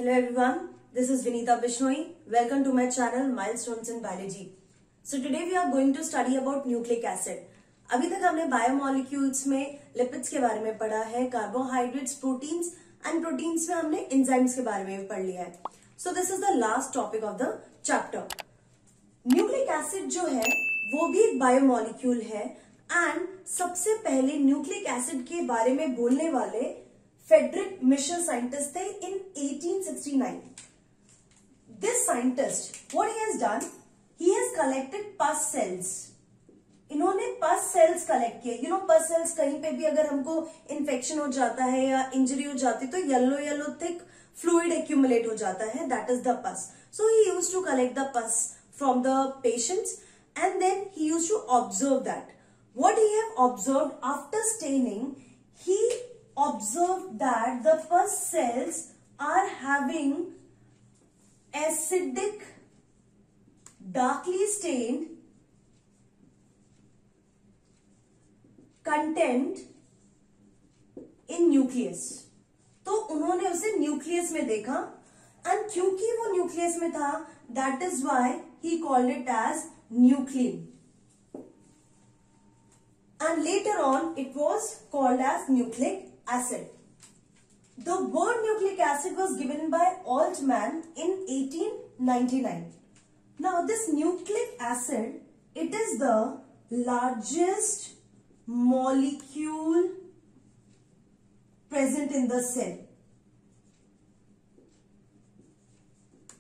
Hello everyone, this is Vinita Bishnoi. Welcome to my channel Milestones in Biology. So today we are going to study about nucleic acid. अभी तक हमने biomolecules में lipids के बारे में पढ़ा है, कार्बोहाइड्रेट्स, प्रोटीन्स एंड प्रोटीन्स में हमने एंजाइम्स के बारे में भी पढ़ लिया है. सो this is the last topic of the chapter. Nucleic acid जो है वो भी एक बायोमोलिक्यूल है एंड सबसे पहले न्यूक्लिक एसिड के बारे में बोलने वाले फेडरिक मिशर साइंटिस्ट थे इन 1869. This scientist what he has done, he has collected पस सेल्स. इन्होंने पस सेल्स कलेक्ट किए. पस सेल्स कहीं पे भी अगर हमको इन्फेक्शन हो जाता है या इंजरी हो जाती है तो yellow yellow thick fluid accumulate हो जाता है, that is the pus. So he used to collect the pus from the patients and then he used to observe that. What he have observed after staining, he observed that the pus cells are having acidic, darkly stained content in nucleus. तो उन्होंने उसे nucleus में देखा and क्योंकि वो nucleus में था, that is why he called it as nuclein. And later on, it was called as nucleic acid. The word nucleic acid was given by Altman in 1899. Now, this nucleic acid, it is the largest molecule present in the cell.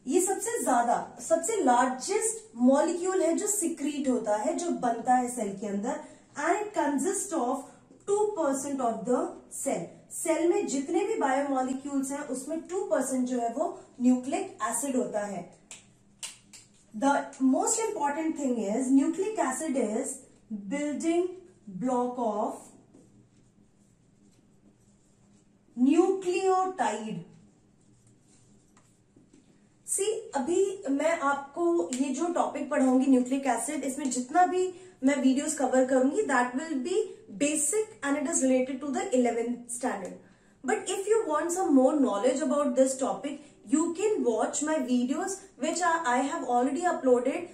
ये सबसे largest molecule है जो secrete होता है, जो बनता है cell के अंदर. And it consists of 2% of the cell. Cell में जितने भी बायोमोलिक्यूल्स हैं उसमें 2% जो है वो न्यूक्लिक एसिड होता है. The most important thing is nucleic acid is building block of nucleotide. अभी मैं आपको ये जो टॉपिक पढ़ाऊंगी न्यूक्लिक एसिड, इसमें जितना भी मैं वीडियोस कवर करूंगी that will be basic and it is related to the 11th standard. But if you want some more knowledge about this topic, you can watch my videos which I have already uploaded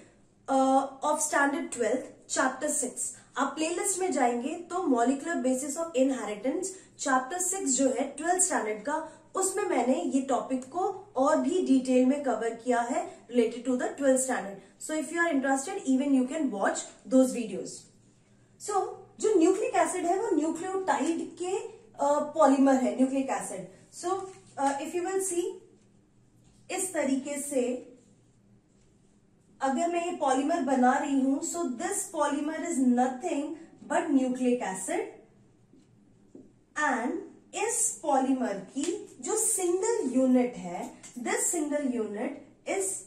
of standard 12th chapter 6. आप playlist में जाएंगे तो molecular basis of inheritance chapter 6 जो है 12th standard का, उसमें मैंने ये टॉपिक को और भी डिटेल में कवर किया है related to the 12th standard. So if you are interested even you can watch those videos. So जो न्यूक्लिक एसिड है वो न्यूक्लियोटाइड के पॉलीमर है nucleic acid. So if you will see, इस तरीके से अगर मैं ये पॉलीमर बना रही हूं, so this polymer is nothing but nucleic acid and इस पॉलीमर की जो सिंगल यूनिट है, this single unit is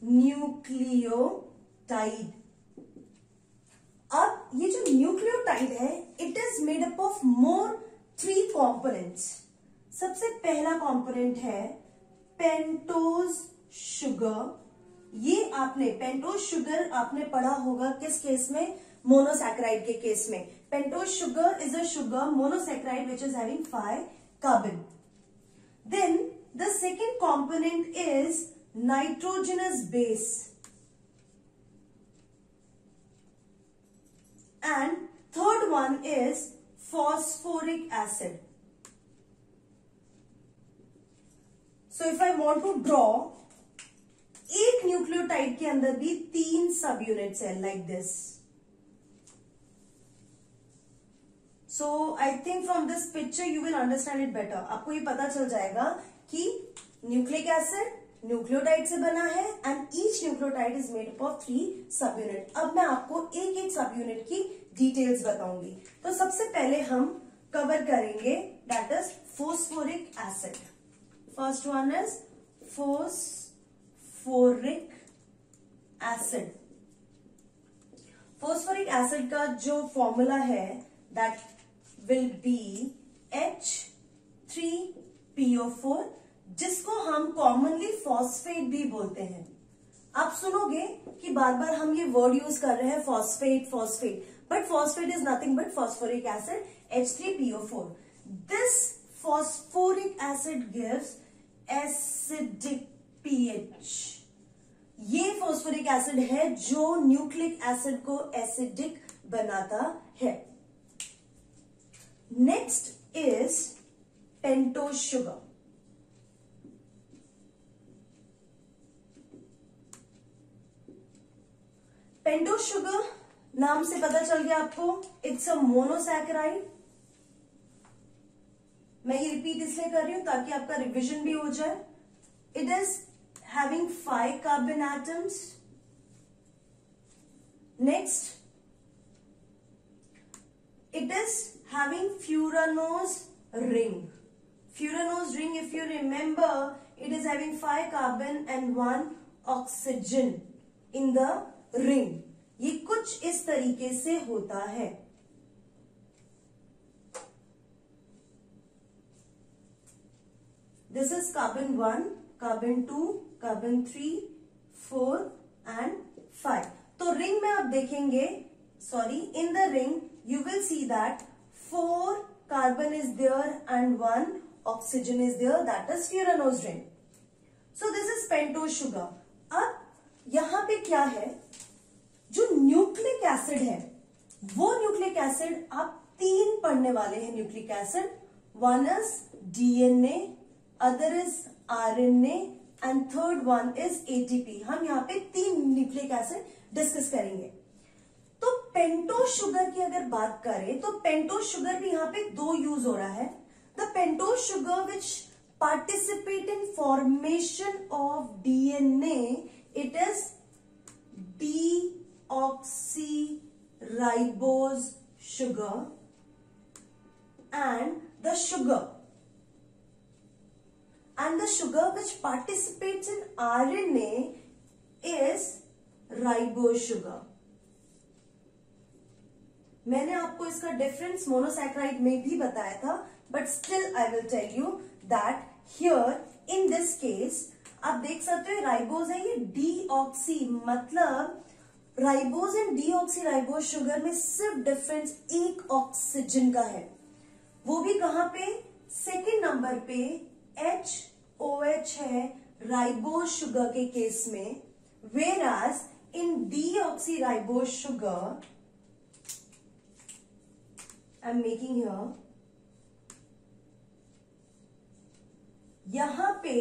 nucleotide. अब ये जो न्यूक्लियोटाइड है, it is made up of more 3 components. सबसे पहला कंपोनेंट है पेंटोज शुगर. ये आपने पेंटोज शुगर आपने पढ़ा होगा किस केस में? मोनोसैकेराइड के केस में. Pentose sugar is a sugar monosaccharide which is having 5 carbon. Then the second component is nitrogenous base and third one is phosphoric acid. So if I want to draw, एक nucleotide के अंदर भी 3 सब units है like this. So I think from this picture you will understand it better. आपको ये पता चल जाएगा कि न्यूक्लिक एसिड न्यूक्लियोटाइड से बना है and each nucleotide is made up of 3 सब यूनिट. अब मैं आपको एक एक सब यूनिट की डिटेल्स बताऊंगी. तो सबसे पहले हम कवर करेंगे that is phosphoric acid. First one is phosphoric acid. Phosphoric acid का जो फॉर्मूला है दैट विल बी H3PO4, जिसको हम कॉमनली फॉस्फेट भी बोलते हैं. आप सुनोगे कि बार बार हम ये वर्ड यूज कर रहे हैं phosphate, but phosphate is nothing but phosphoric acid H3PO4. This phosphoric acid gives acidic pH. ये फॉस्फोरिक एसिड है जो न्यूक्लिक एसिड को एसिडिक बनाता है। Next is pentose sugar. Pentose sugar नाम से पता चल गया आपको, इट्स अ मोनोसैकेराइड। मैं ये रिपीट इसलिए कर रही हूं ताकि आपका रिवीजन भी हो जाए। It is having 5 carbon atoms. Next, it is having furanose ring. Furanose ring, if you remember, it is having 5 carbon and 1 oxygen in the ring. ये कुछ इस तरीके से होता है। This is carbon 1, carbon 2, carbon 3, 4 and 5. तो ring में आप देखेंगे, sorry, in the ring you will see that 4 carbon is there and 1 oxygen is there, that is furanose ring. So this is pentose sugar. अब यहां पे क्या है, जो न्यूक्लिक एसिड है वो न्यूक्लिक एसिड आप 3 पढ़ने वाले हैं nucleic acid. One is DNA, other is RNA and third one is ATP. हम यहाँ पे 3 न्यूक्लिक एसिड डिस्कस करेंगे। तो पेंटोज शुगर की अगर बात करें तो पेंटोज शुगर भी यहाँ पे 2 यूज हो रहा है। The pentose sugar which participate in formation of DNA, it is deoxyribose sugar, and the sugar which participates in RNA is ribose sugar. मैंने आपको इसका डिफरेंस मोनोसैकेराइड में भी बताया था, but still I will tell you that here in this case आप देख सकते हो राइबोज है, ये डीऑक्सी, मतलब राइबोज एंड डीऑक्सीराइबोज शुगर में सिर्फ डिफरेंस एक ऑक्सीजन का है, वो भी कहां पे, सेकेंड नंबर पे HOH है राइबोज शुगर के केस में, whereas in deoxyribose sugar I am making here, यहां पे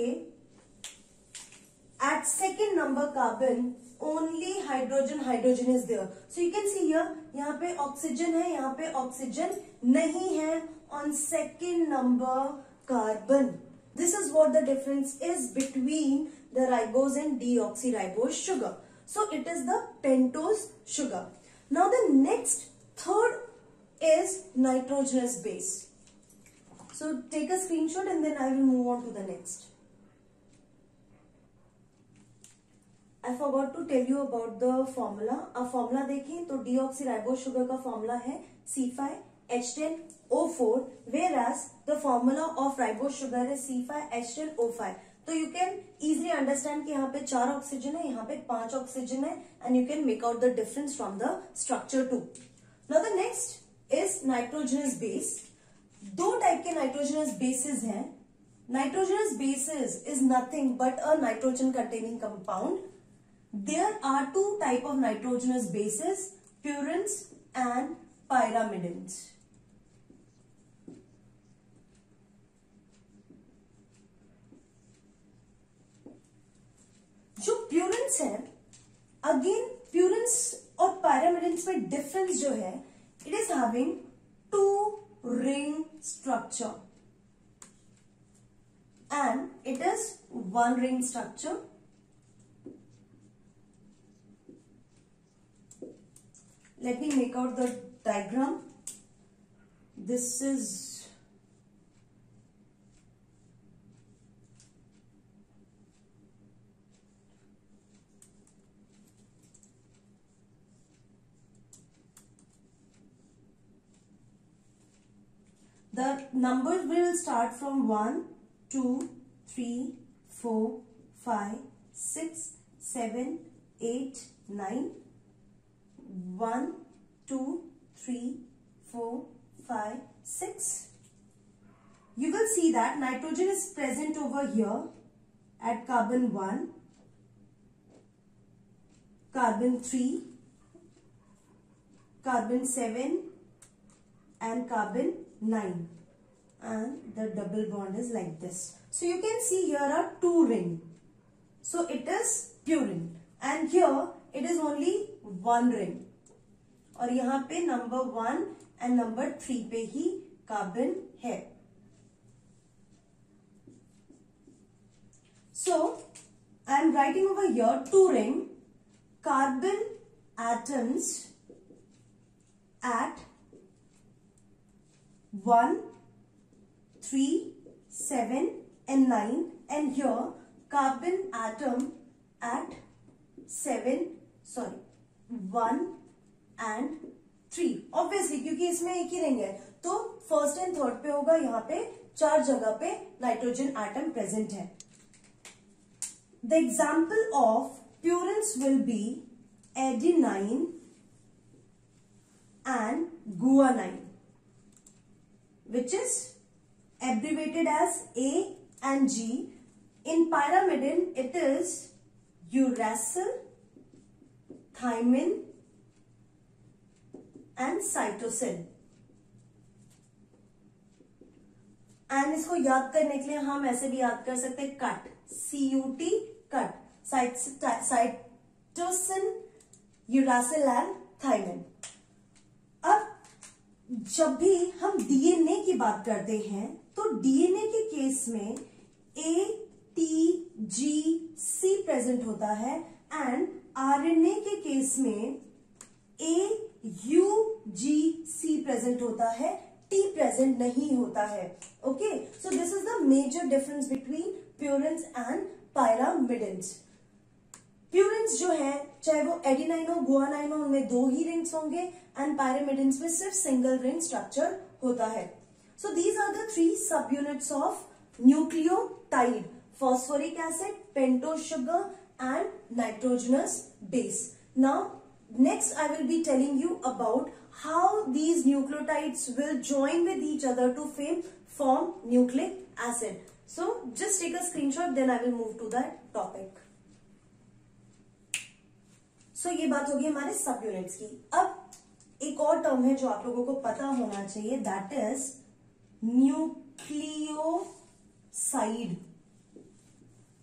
at second number carbon only hydrogen is there. So you can see here, यहाँ पे ऑक्सीजन है, यहाँ पे ऑक्सीजन नहीं है on second number carbon. This is what the difference is between the ribose and deoxyribose sugar. So it is the pentose sugar. Now the next third is nitrogenous base. So take a screenshot and then I will move on to the next. I forgot to tell you about the formula. अब formula देखें तो deoxyribose sugar का formula है C5H10O4, whereas the formula of ribose sugar is C5H10O5. तो you can easily understand कि यहाँ पे 4 oxygen है, यहाँ पे 5 ऑक्सीजन है, and you can make out the difference from the structure too. Now the next is nitrogenous base. 2 type के nitrogenous bases हैं. Nitrogenous bases is nothing but a nitrogen containing compound. There are 2 type of nitrogenous bases, purines and pyrimidines. जो purines है, again purines और pyrimidines में difference जो है, it is having 2 ring structure and it is 1 ring structure. Let me make out the diagram. This is the numbers will start from 1, 2, 3, 4, 5, 6, 7, 8, 9. 1, 2, 3, 4, 5, 6. you will see that nitrogen is present over here at carbon 1, carbon 3, carbon 7 and carbon 9, and the double bond is like this. So you can see here are 2 rings. So it is purine, and here it is only 1 ring, और यहाँ पे number 1 and number 3 पे ही carbon है. So I am writing over here 2 ring carbon atoms at 1, 3, 7 and 9, and here carbon atom at 1 and 3. Obviously क्योंकि इसमें एक ही ring है तो फर्स्ट एंड थर्ड पे होगा, यहाँ पे 4 जगह पे नाइट्रोजन एटम प्रेजेंट है. The example of purines will be adenine and guanine, which is abbreviated as A and G. In pyrimidine, it is uracil, thymine and cytosine. And इसको याद करने के लिए हम ऐसे भी याद कर सकते हैं cut, CUT cut, cytosine, uracil and thymine. अब जब भी हम डीएनए की बात करते हैं तो डीएनए के केस में ATGC प्रेजेंट होता है एंड आरएनए के केस में AUGC प्रेजेंट होता है, T प्रेजेंट नहीं होता है. Okay, so this is the major difference between purines and pyrimidines. Purines जो है चाहे वो एडिनाइन हो, गुआनाइन हो, उनमें 2 ही रिंग्स होंगे एंड पायरामिडिन्स में सिर्फ सिंगल रिंग स्ट्रक्चर होता है. सो दीज आर द 3 सब units of nucleotide: phosphoric acid, pentose sugar and nitrogenous base. Now next I will be telling you about how these nucleotides will join with each other to form nucleic acid. So just take a screenshot, then I will move to that topic. So ये बात होगी हमारे सब units की. अब एक और term है जो आप लोगों को पता होना चाहिए, दैट इज न्यूक्लियोसाइड.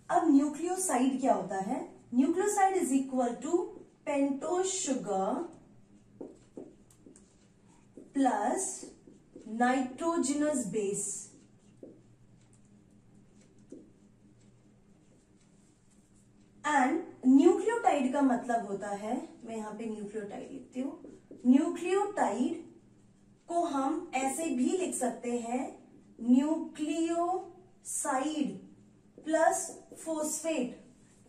अब न्यूक्लियोसाइड क्या होता है? Nucleoside is equal to pentose sugar plus nitrogenous base. And nucleotide का मतलब होता है, मैं यहां पे न्यूक्लियोटाइड लिखती हूं, न्यूक्लियोटाइड को हम ऐसे भी लिख सकते हैं न्यूक्लियोसाइड प्लस फोस्फेट,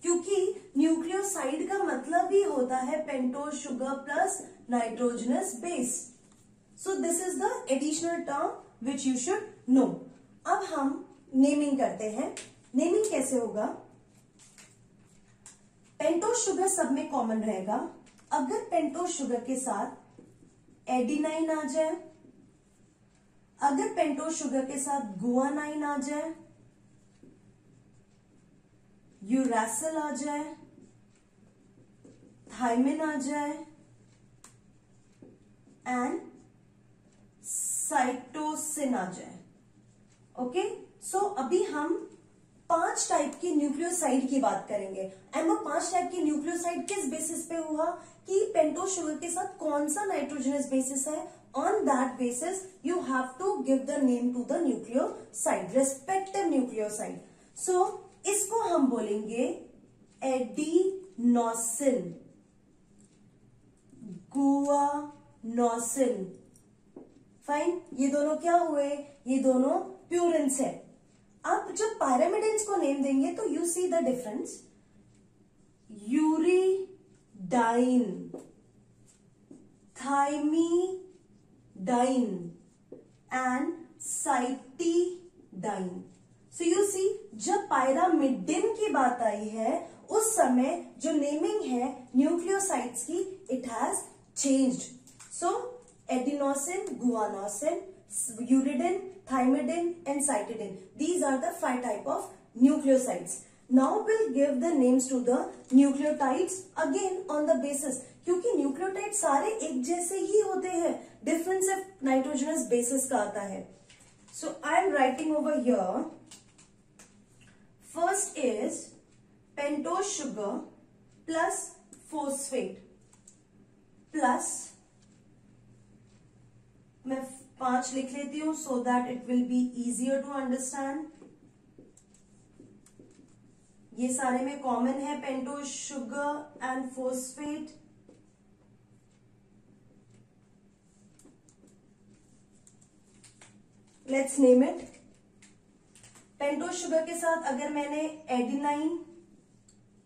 क्योंकि न्यूक्लियोसाइड का मतलब ही होता है pentose sugar plus nitrogenous base. So this is the additional term which you should know. अब हम नेमिंग करते हैं. नेमिंग कैसे होगा? पेंटोज शुगर सब में कॉमन रहेगा. अगर पेंटोज शुगर के साथ एडिनाइन आ जाए, अगर पेंटोज शुगर के साथ गुआनाइन आ जाए, यूरासिल आ जाए, थाइमिन आ जाए एंड साइटोसिन आ जाए. ओके, सो अभी हम 5 टाइप की न्यूक्लियोसाइड की बात करेंगे. एंड वो 5 टाइप की न्यूक्लियोसाइड किस बेसिस पे हुआ कि पेंटोज शुगर के साथ कौन सा नाइट्रोजनस बेसिस है. On that basis you have to give the name to the nucleoside, respective nucleoside. So इसको हम बोलेंगे एडिनोसिन, गुआनोसिन. फाइन, ये दोनों क्या हुए? ये दोनों प्यूरिन्स है. अब जब पायरामिडिन्स को नेम देंगे तो you see the difference. Uridine, thymidine and cytidine. So you see, जब पायरामिडिन की बात आई है उस समय जो नेमिंग है न्यूक्लियोसाइड्स की, it has changed. So adenosine, guanosine, uridine, thymidine and cytidine. These are the 5 type of nucleosides. Now we'll give the names to the nucleotides again on the basis, क्योंकि nucleotide सारे एक जैसे ही होते हैं, difference सिर्फ nitrogenous bases का आता है. So I am writing over here. First is pentose sugar plus phosphate plus, मैं 5 लिख लेती हूं so that it will be easier to understand. ये सारे में कॉमन है pentose sugar and phosphate. Let's name it. Pentose sugar के साथ अगर मैंने एडिनाइन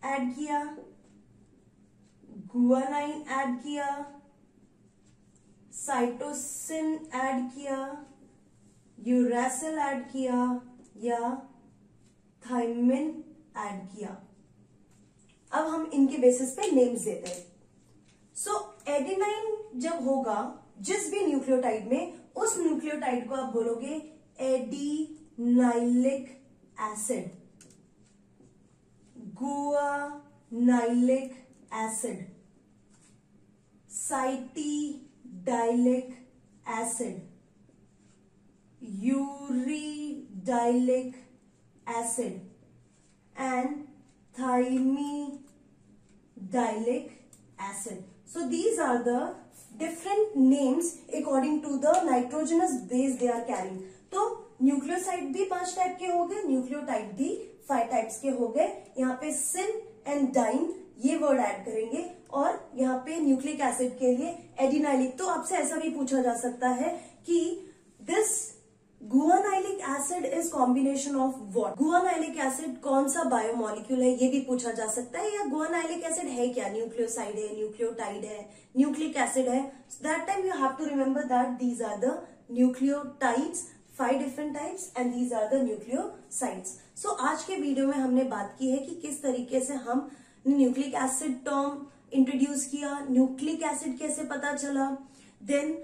ऐड किया, गुआनाइन ऐड किया, साइटोसिन ऐड किया, यूरासिल ऐड किया या थायमिन ऐड किया, अब हम इनके बेसिस पे नेम्स देते हैं. सो एडिनाइन जब होगा जिस भी न्यूक्लियोटाइड में, उस न्यूक्लियोटाइड को आप बोलोगे adenylic acid, guanylic acid, cytidylic acid, uridylic acid and thymidilic acid. So these are the different names according to the nitrogenous base they are carrying. तो न्यूक्लियोसाइड भी 5 टाइप के हो गए, न्यूक्लियोटाइड भी 5 टाइप्स के हो गए. यहाँ पे सिन एंड डाइन ये वर्ड ऐड करेंगे और यहाँ पे न्यूक्लिक एसिड के लिए एडिनाइलिक. तो आपसे ऐसा भी पूछा जा सकता है कि this guanylic acid is combination of what. Guanylic acid कौन सा बायोमोलिक्यूल है ये भी पूछा जा सकता है, या गुआनाइलिक एसिड है क्या, न्यूक्लियोसाइड है, न्यूक्लियोटाइड है, न्यूक्लिक एसिड है. That time you have to remember that these are the nucleotides, 5 different types and these are the nucleosides. So आज के वीडियो में हमने बात की है कि किस तरीके से हम न्यूक्लिक एसिड टर्म इंट्रोड्यूस किया, न्यूक्लिक एसिड कैसे पता चला, देन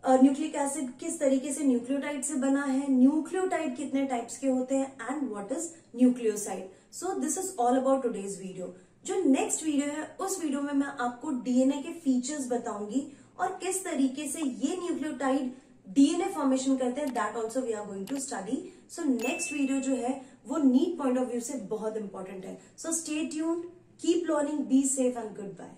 न्यूक्लिक एसिड किस तरीके से न्यूक्लियोटाइड से बना है, न्यूक्लियोटाइड कितने टाइप्स के होते हैं and what is nucleoside. So this is all about today's video. जो नेक्स्ट वीडियो है उस वीडियो में मैं आपको डीएनए के फीचर्स बताऊंगी और किस तरीके से ये न्यूक्लियोटाइड डीएनए फॉर्मेशन करते हैं, that also we are going to study. So next video जो है वो नीट पॉइंट ऑफ व्यू से बहुत इंपॉर्टेंट है. So stay tuned, keep learning, be safe and good bye.